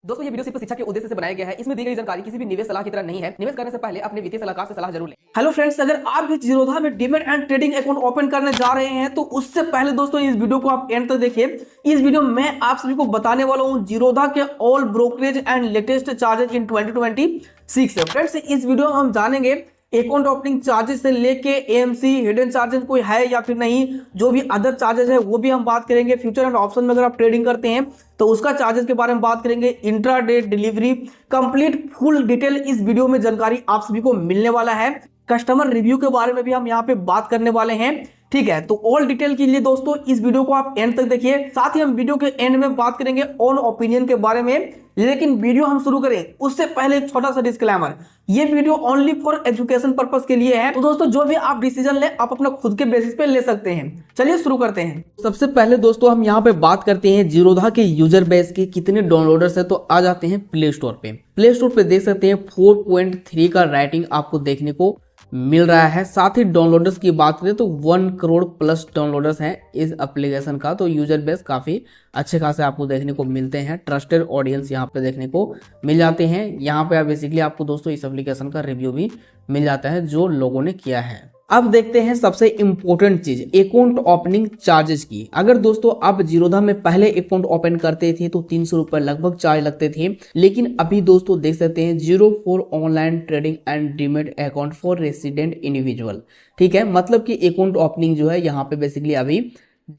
दोस्तों ये वीडियो सिर्फ शिक्षा के उद्देश्य से बनाया गया है। इसमें दी गई जानकारी किसी भी निवेश सलाह की तरह नहीं है। निवेश करने से पहले अपने वित्तीय सलाहकार से सलाह जरूर लें। हेलो फ्रेंड्स, अगर आप भी जीरोधा में demat and trading account open करने जा रहे हैं तो उससे पहले दोस्तों इस वीडियो को आप एंड तक देखिए। इस वीडियो में मैं आप सभी को बताने वाला हूं जीरोधा के all brokerage and latest charges इन 2026 है। फ्रेंड्स, इस वीडियो में हम जानेंगे अकाउंट ओपनिंग चार्जेस से लेके एएमसी हिडन चार्जेस कोई है या फिर नहीं, जो भी अदर चार्जेस है वो भी हम बात करेंगे। फ्यूचर एंड ऑप्शन में अगर आप ट्रेडिंग करते हैं तो उसका चार्जेस के बारे में बात करेंगे। Intraday delivery complete full detail इस वीडियो में जानकारी आप सभी को मिलने वाला है। कस्टमर रिव्यू के बारे में भी हम यहाँ पे बात करने वाले हैं, ठीक है। तो ऑल डिटेल के लिए दोस्तों इस वीडियो को आप एंड तक देखिए। साथ ही हम वीडियो के एंड में बात करेंगे ऑन ओपिनियन के बारे में। लेकिन वीडियो हम शुरू करें उससे पहले एक छोटा सा डिस्क्लेमर, ये video only for education purpose के लिए है। तो दोस्तों जो भी आप डिसीजन ले आप अपना खुद के बेसिस पे ले सकते हैं। चलिए शुरू करते हैं। सबसे पहले दोस्तों हम यहाँ पे बात करते हैं जीरोधा के यूजर बेस के कितने डाउनलोडर्स है। तो आ जाते हैं प्ले स्टोर पे। प्ले स्टोर पे देख सकते हैं 4.3 का रेटिंग आपको देखने को मिल रहा है। साथ ही डाउनलोडर्स की बात करें तो 1 करोड़ प्लस डाउनलोडर्स हैं इस एप्लीकेशन का। तो यूजर बेस काफी अच्छे खासे आपको देखने को मिलते हैं। ट्रस्टेड ऑडियंस यहाँ पे देखने को मिल जाते हैं। यहाँ पे बेसिकली आपको दोस्तों इस एप्लीकेशन का रिव्यू भी मिल जाता है जो लोगों ने किया है। अब देखते हैं सबसे इंपॉर्टेंट चीज अकाउंट ओपनिंग चार्जेस की। अगर दोस्तों आप जीरोधा में पहले अकाउंट ओपन करते थे तो 300 रुपए लगभग चार्ज लगते थे। लेकिन अभी दोस्तों देख सकते हैं 04 online trading and demat account for resident individual, ठीक है। मतलब कि अकाउंट ओपनिंग जो है यहाँ पे बेसिकली अभी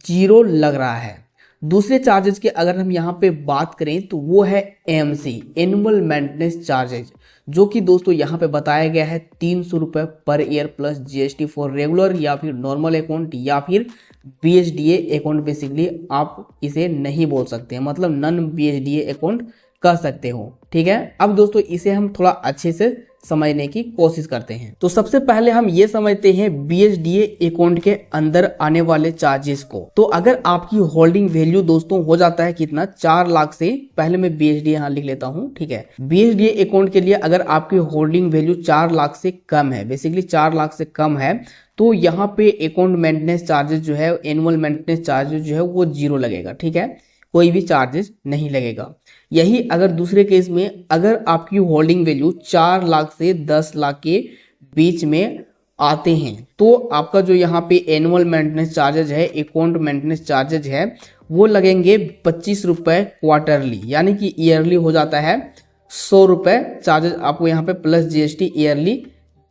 0 लग रहा है। दूसरे चार्जेस के अगर हम यहाँ पे बात करें तो वो है एएमसी एनुअल मेंटेनेंस चार्जेस, जो कि दोस्तों यहाँ पे बताया गया है 300 रुपए per year plus GST for regular या फिर नॉर्मल अकाउंट या फिर बीएचडीए अकाउंट। बेसिकली आप इसे नहीं बोल सकते हैं, मतलब नॉन बीएचडीए अकाउंट कर सकते हो, ठीक है। अब दोस्तों इसे हम थोड़ा अच्छे से समझने की कोशिश करते हैं। तो सबसे पहले हम ये समझते हैं बीएचडीए अकाउंट के अंदर आने वाले चार्जेस को। तो अगर आपकी होल्डिंग वैल्यू दोस्तों हो जाता है कितना 4 लाख से, पहले मैं बीएचडीए यहाँ लिख लेता हूँ, ठीक है। बीएचडीए अकाउंट के लिए अगर आपकी होल्डिंग वैल्यू 4 लाख से कम है, बेसिकली 4 लाख से कम है, तो यहाँ पे अकाउंट मेंटेनेंस चार्जेस जो है एनुअल मेंटेनेंस चार्जेस जो है वो 0 लगेगा, ठीक है। कोई भी चार्जेस नहीं लगेगा। यही अगर दूसरे केस में अगर आपकी होल्डिंग वैल्यू 4 लाख से 10 लाख के बीच में आते हैं तो आपका जो यहाँ पे एनुअल मेंटेनेंस चार्जेज है अकाउंट मेंटेनेंस चार्जेज है वो लगेंगे 25 रुपए क्वार्टरली, यानी कि ईयरली हो जाता है 100 रुपए चार्जेज आपको यहाँ पे प्लस जीएसटी ईयरली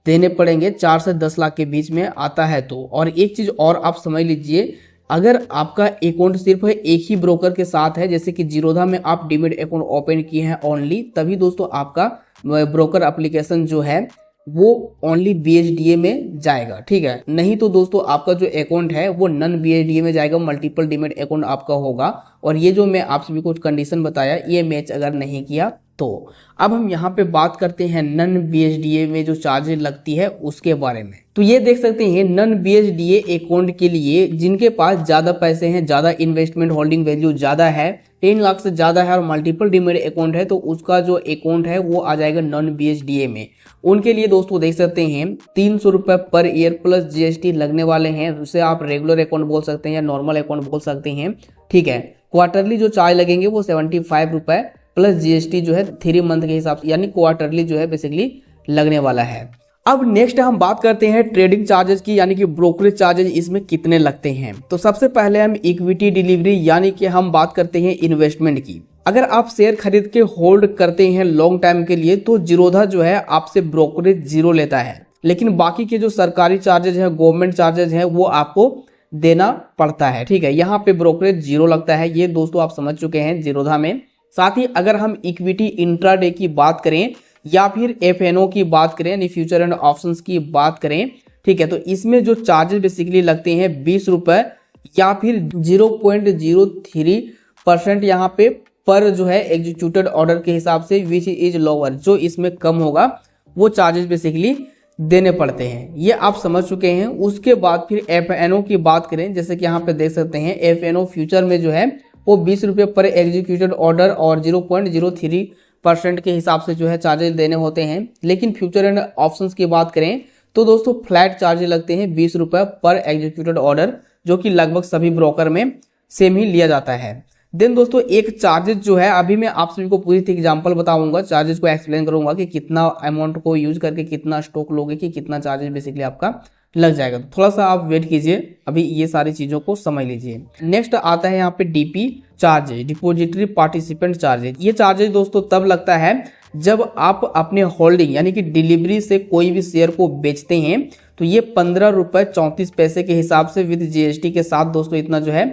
देने पड़ेंगे। 4 से 10 लाख के बीच में आता है तो। और एक चीज और आप समझ लीजिए, अगर आपका अकाउंट सिर्फ एक ही ब्रोकर के साथ है, जैसे कि जीरोधा में आप डीमैट अकाउंट ओपन किए हैं ओनली, तभी दोस्तों आपका ब्रोकर एप्लीकेशन जो है वो ओनली बीएचडीए में जाएगा, ठीक है। नहीं तो दोस्तों आपका जो अकाउंट है वो नॉन बीएचडीए में जाएगा, मल्टीपल डीमैट अकाउंट आपका होगा। और ये जो मैं आप सभी को कंडीशन बताया ये मैच अगर नहीं किया तो। अब हम यहाँ पे बात करते हैं नॉन बीएचडीए में जो चार्जेस लगती है उसके बारे में। तो ये देख सकते हैं नॉन बीएचडीए अकाउंट के लिए जिनके पास ज्यादा पैसे हैं, ज्यादा इन्वेस्टमेंट होल्डिंग वैल्यू ज्यादा है, 10 लाख से ज्यादा है और मल्टीपल डीमैट अकाउंट है, तो उसका जो अकाउंट है वो आ जाएगा नॉन बीएचडीए में। उनके लिए दोस्तों देख सकते हैं 300 रुपए पर ईयर प्लस जीएसटी लगने वाले हैं। उसे आप रेगुलर अकाउंट बोल सकते हैं या नॉर्मल अकाउंट बोल सकते हैं, ठीक है। क्वार्टरली जो चार्ज लगेंगे वो 75 रुपए प्लस जीएसटी जो है 3 मंथ के हिसाब से, यानी क्वार्टरली जो है बेसिकली लगने वाला है। अब नेक्स्ट हम बात करते हैं ट्रेडिंग चार्जेस की, यानी कि ब्रोकरेज चार्जेस इसमें कितने लगते हैं। तो सबसे पहले हम इक्विटी डिलीवरी यानी कि हम बात करते हैं इन्वेस्टमेंट की। अगर आप शेयर खरीद के होल्ड करते हैं लॉन्ग टाइम के लिए तो जीरोधा जो है आपसे ब्रोकरेज 0 लेता है। लेकिन बाकी के जो सरकारी चार्जेज है, गवर्नमेंट चार्जेज है, वो आपको देना पड़ता है, ठीक है। यहाँ पे ब्रोकरेज 0 लगता है, ये दोस्तों आप समझ चुके हैं जीरोधा में। साथ ही अगर हम इक्विटी इंट्राडे की बात करें या फिर एफएनओ की बात करें यानी फ्यूचर एंड ऑप्शंस की बात करें, ठीक है, तो इसमें जो चार्जेस बेसिकली लगते हैं 20 रुपए या फिर 0.03% यहाँ पे पर जो है एग्जीक्यूटेड ऑर्डर के हिसाब से, विच इज लोअर, जो इसमें कम होगा वो चार्जेस बेसिकली देने पड़ते हैं। ये आप समझ चुके हैं। उसके बाद फिर एफएनओ की बात करें, जैसे कि यहाँ पे देख सकते हैं एफएनओ फ्यूचर में जो है वो 20 रुपये पर एग्जीक्यूटेड ऑर्डर और 0.03% के हिसाब से जो है चार्जेस देने होते हैं। लेकिन फ्यूचर एंड ऑप्शंस की बात करें तो दोस्तों फ्लैट चार्जेस लगते हैं 20 रुपये पर एग्जीक्यूटेड ऑर्डर, जो कि लगभग सभी ब्रोकर में सेम ही लिया जाता है। देन दोस्तों एक चार्जेस जो है, अभी मैं आप सभी को पूरी एग्जांपल बताऊंगा, चार्जेस को एक्सप्लेन करूंगा कि कितना अमाउंट को यूज करके कितना स्टॉक लोगे, कि कितना चार्जेस बेसिकली आपका लग जाएगा। तो थोड़ा सा आप वेट कीजिए, अभी ये सारी चीजों को समझ लीजिए। नेक्स्ट आता है यहाँ पे DP charges, depository participant charges. ये चार्जेज दोस्तों तब लगता है जब आप अपने होल्डिंग यानी कि डिलीवरी से कोई भी शेयर को बेचते हैं, तो ये 15 रुपए 34 पैसे के हिसाब से विद जीएसटी के साथ दोस्तों इतना जो है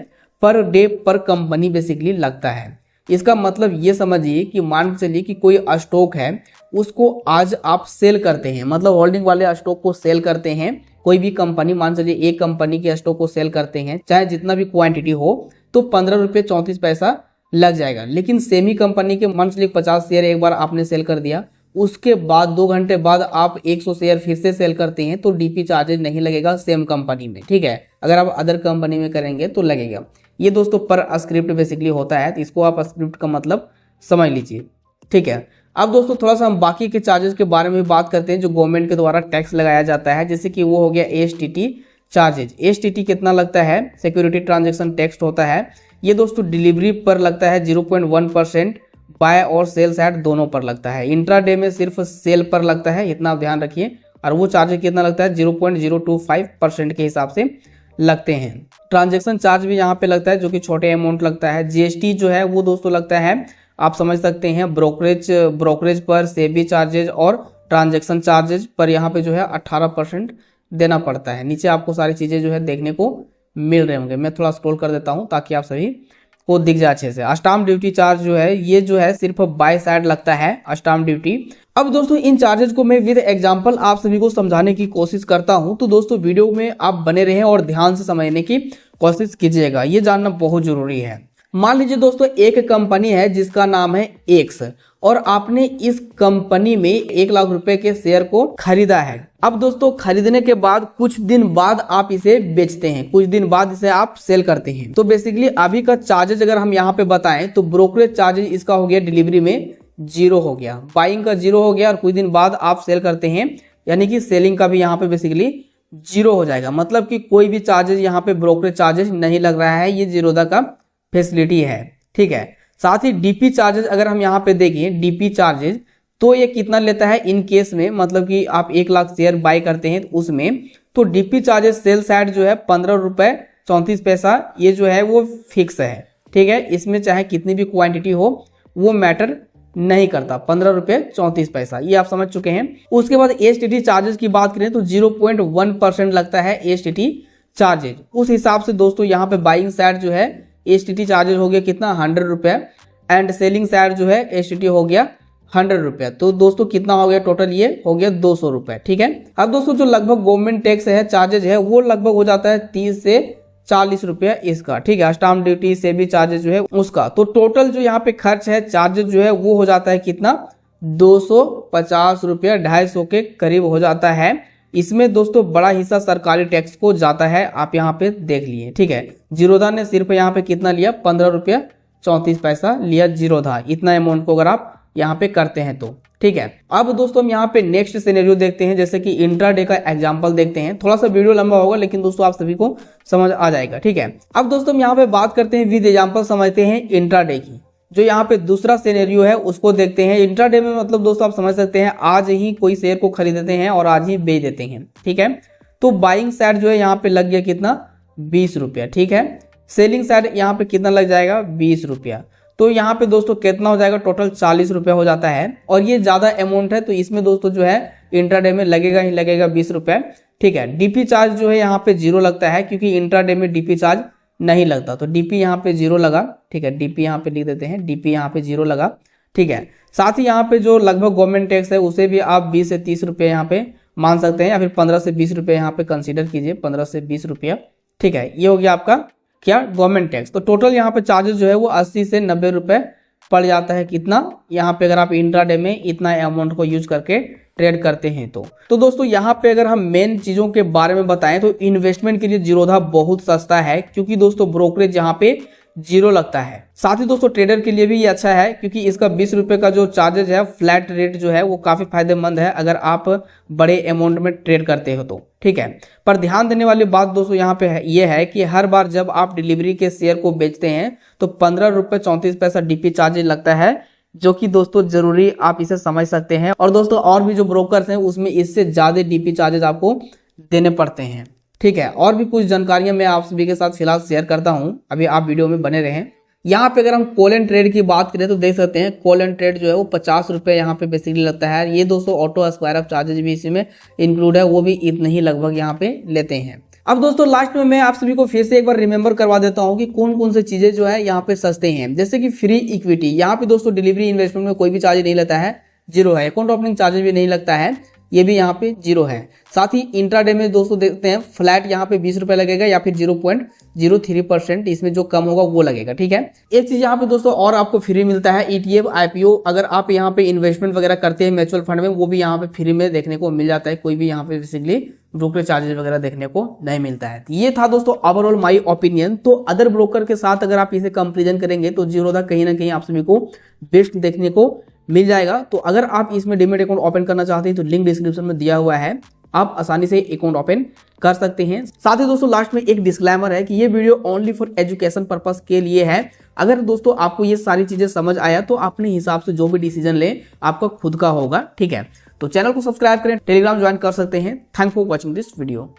पर डे पर कंपनी बेसिकली लगता है। इसका मतलब ये समझिए कि मान के चलिए कि कोई स्टॉक है, उसको आज आप सेल करते हैं, मतलब होल्डिंग वाले स्टॉक को सेल करते हैं, कोई भी कंपनी, मान चलिए एक कंपनी के स्टॉक को सेल करते हैं, चाहे जितना भी क्वांटिटी हो, तो 15 रुपये 34 पैसा लग जाएगा। लेकिन सेमी कंपनी के मान चलिए 50 शेयर एक बार आपने सेल कर दिया, उसके बाद 2 घंटे बाद आप 100 शेयर फिर से सेल करते हैं, तो डीपी चार्जेज नहीं लगेगा सेम कंपनी में, ठीक है। अगर आप अदर कंपनी में करेंगे तो लगेगा। ये दोस्तों पर स्क्रिप्ट बेसिकली होता है, तो इसको आप स्क्रिप्ट का मतलब समझ लीजिए, ठीक है। अब दोस्तों थोड़ा सा हम बाकी के चार्जेस के बारे में बात करते हैं जो गवर्नमेंट के द्वारा टैक्स लगाया जाता है, जैसे कि वो हो गया एसटीटी चार्जेज। एसटीटी कितना लगता है, सिक्योरिटी ट्रांजैक्शन टैक्स होता है। ये दोस्तों डिलीवरी पर लगता है 0.1%, बाय और सेल साइड दोनों पर लगता है। इंट्राडे में सिर्फ सेल पर लगता है, इतना आप ध्यान रखिए। और वो चार्ज कितना लगता है, 0.025% के हिसाब से लगते हैं। ट्रांजैक्शन चार्ज भी यहाँ पे लगता है, जो कि छोटे अमाउंट लगता है। जीएसटी जो है वो दोस्तों लगता है, आप समझ सकते हैं, ब्रोकरेज पर, सेबी चार्जेज और ट्रांजैक्शन चार्जेज पर यहाँ पे जो है 18% देना पड़ता है। नीचे आपको सारी चीजें जो है देखने को मिल रहे होंगे, मैं थोड़ा स्क्रॉल कर देता हूँ ताकि आप सभी को दिख जाए अच्छे से। स्टाम्प ड्यूटी चार्ज जो है, ये जो है सिर्फ बाय साइड लगता है स्टाम्प ड्यूटी। अब दोस्तों इन चार्जेस को मैं विद एग्जांपल आप सभी को समझाने की कोशिश करता हूं, तो दोस्तों वीडियो में आप बने रहें और ध्यान से समझने की कोशिश कीजिएगा, ये जानना बहुत जरूरी है। मान लीजिए दोस्तों एक कंपनी है जिसका नाम है एक्स, और आपने इस कंपनी में 1 लाख रुपए के शेयर को खरीदा है। अब दोस्तों खरीदने के बाद कुछ दिन बाद आप इसे बेचते हैं, कुछ दिन बाद इसे आप सेल करते हैं। तो बेसिकली अभी का चार्जेज अगर हम यहाँ पे बताएं तो ब्रोकरेज चार्जेज इसका हो गया डिलीवरी में 0 हो गया, बाइंग का 0 हो गया, और कुछ दिन बाद आप सेल करते हैं, यानी कि सेलिंग का भी यहाँ पे बेसिकली 0 हो जाएगा। मतलब कि कोई भी चार्जेज यहाँ पे ब्रोकरेज चार्जेज नहीं लग रहा है, ये जीरोधा का फैसिलिटी है, ठीक है। साथ ही डीपी चार्जेज अगर हम यहाँ पे देखें, डीपी चार्जेज तो ये कितना लेता है इन केस में, मतलब कि आप 1 लाख शेयर बाय करते हैं तो उसमें, तो डीपी चार्जेज सेल साइड जो है 15 रुपए 34 पैसा, ये जो है वो फिक्स है, ठीक है। इसमें चाहे कितनी भी क्वांटिटी हो वो मैटर नहीं करता, 15 रुपए 34 पैसा, ये आप समझ चुके हैं। उसके बाद एसटीटी चार्जेस की बात करें तो 0.1% लगता है एसटीटी चार्जेज। उस हिसाब से दोस्तों यहाँ पे बाइंग साइड जो है एसटीटी चार्जेज हो गया कितना, 100 रुपए, एंड सेलिंग साइड जो है एसटीटी हो गया 100 रुपए। तो दोस्तों कितना हो गया टोटल, ये हो गया 200 रुपए, ठीक है। अब दोस्तों जो लगभग गवर्नमेंट टैक्स है, चार्जेज है, वो लगभग हो जाता है 30 से 40 रुपया इसका, ठीक है। स्टाम्प ड्यूटी से भी चार्जेज जो है उसका, तो टोटल जो यहाँ पे खर्च है चार्जेज जो है वो हो जाता है कितना, 250 रुपया, 250 के करीब हो जाता है। इसमें दोस्तों बड़ा हिस्सा सरकारी टैक्स को जाता है, आप यहाँ पे देख लिए, ठीक है। जीरोधा ने सिर्फ यहाँ पे कितना लिया, 15 रुपया 34 पैसा लिया जीरोधा, इतना अमाउंट को अगर आप यहाँ पे करते हैं तो, ठीक है। अब दोस्तों हम यहाँ पे नेक्स्ट सिनेरियो देखते हैं, जैसे कि इंट्राडे का एग्जांपल देखते हैं। थोड़ा सा वीडियो लंबा होगा लेकिन दोस्तों आप सभी को समझ आ जाएगा, ठीक है। अब दोस्तों हम यहाँ पे बात करते हैं विद एग्जांपल, समझते हैं इंट्राडे की। जो यहाँ पे दूसरा सिनेरियो है उसको देखते हैं। इंट्राडे में मतलब दोस्तों आप समझ सकते हैं आज ही कोई शेयर को खरीदते हैं और आज ही बेच देते हैं, ठीक है। तो बाइंग साइड जो है यहाँ पे लग गया कितना, 20 रुपया, ठीक है। सेलिंग साइड यहाँ पे कितना लग जाएगा, 20 रुपया। तो यहाँ पे दोस्तों कितना हो जाएगा, टोटल 40 रुपया हो जाता है। और ये ज्यादा अमाउंट है तो इसमें दोस्तों जो है इंट्राडे में लगेगा ही लगेगा 20 रुपया, ठीक है। डीपी चार्ज जो है यहाँ पे 0 लगता है, क्योंकि इंट्राडे में डीपी चार्ज नहीं लगता, तो डीपी यहाँ पे 0 लगा, ठीक है। डीपी यहाँ पे लिख देते हैं, डीपी यहाँ पे 0 लगा, ठीक है। साथ ही यहाँ पे जो लगभग गवर्नमेंट टैक्स है उसे भी आप 20 से 30 रुपये यहाँ पे मान सकते हैं, या फिर 15 से 20 रुपये यहाँ पे कंसीडर कीजिए, 15 से 20 रुपया, ठीक है। ये हो गया आपका क्या, गवर्नमेंट टैक्स। तो टोटल यहाँ पे चार्जेस जो है वो 80 से 90 रुपए पड़ जाता है, कितना यहाँ पे अगर आप इंट्राडे में इतना अमाउंट को यूज करके ट्रेड करते हैं तो दोस्तों यहाँ पे अगर हम मेन चीजों के बारे में बताएं तो इन्वेस्टमेंट के लिए जीरोधा बहुत सस्ता है, क्योंकि दोस्तों ब्रोकरेज यहाँ पे जीरो लगता है। साथ ही दोस्तों ट्रेडर के लिए भी ये अच्छा है क्योंकि इसका 20 रुपए का जो चार्जेज है, फ्लैट रेट जो है वो काफी फायदेमंद है अगर आप बड़े अमाउंट में ट्रेड करते हो तो, ठीक है। पर ध्यान देने वाली बात दोस्तों यहाँ पे ये है कि हर बार जब आप डिलीवरी के शेयर को बेचते हैं तो 15 रुपए 34 पैसा डीपी चार्जेज लगता है, जो कि दोस्तों जरूरी आप इसे समझ सकते हैं। और दोस्तों और भी जो ब्रोकर्स हैं उसमें इससे ज्यादा डीपी चार्जेज आपको देने पड़ते हैं, ठीक है। और भी कुछ जानकारियां मैं आप सभी के साथ फिलहाल शेयर करता हूं, अभी आप वीडियो में बने रहें। यहाँ पे अगर हम कॉल एंड ट्रेड की बात करें तो देख सकते हैं कॉल एंड ट्रेड जो है वो 50 रुपए यहाँ पे बेसिकली लगता है। ये दोस्तों ऑटो स्क्वायर ऑफ चार्जेज भी इसी में इंक्लूड है, वो भी इतने ही लगभग यहाँ पे लेते हैं। अब दोस्तों लास्ट में मैं आप सभी को फिर से एक बार रिमेंबर करवा देता हूँ कि कौन कौन से चीजें जो है यहाँ पे सस्ते हैं। जैसे कि फ्री इक्विटी, यहाँ पे दोस्तों डिलीवरी इन्वेस्टमेंट में कोई भी चार्ज नहीं लगता है, जीरो है। अकाउंट ओपनिंग चार्जेस भी नहीं लगता है, ये भी यहाँ पे जीरो है। साथ ही इंट्राडे में दोस्तों देखते हैं फ्लैट यहाँ पे 20 रुपए लगेगा या फिर 0.03%, इसमें जो कम होगा वो लगेगा, ठीक है। एक चीज यहाँ पे दोस्तों और आपको फ्री मिलता है, ETF IPO अगर आप यहाँ पे इन्वेस्टमेंट वगैरह करते हैं म्यूचुअल फंड में, वो भी यहाँ पे फ्री में देखने को मिल जाता है। कोई भी यहाँ पे बेसिकली ब्रोकरेज चार्जेस वगैरह देखने को नहीं मिलता है। ये था दोस्तों ओवरऑल माय ओपिनियन। तो अदर ब्रोकर के साथ अगर आप इसे कंपेरिजन करेंगे तो जीरोधा कहीं ना कहीं आप सभी को बेस्ट देखने को मिल जाएगा। तो अगर आप इसमें डीमैट अकाउंट ओपन करना चाहते हैं तो लिंक डिस्क्रिप्शन में दिया हुआ है, आप आसानी से अकाउंट ओपन कर सकते हैं। साथ ही दोस्तों लास्ट में एक डिस्क्लेमर है कि ये video only for education purpose के लिए है। अगर दोस्तों आपको ये सारी चीजें समझ आया तो अपने हिसाब से जो भी डिसीजन ले आपका खुद का होगा, ठीक है। तो चैनल को सब्सक्राइब करें, टेलीग्राम ज्वाइन कर सकते हैं। Thank for watching this video.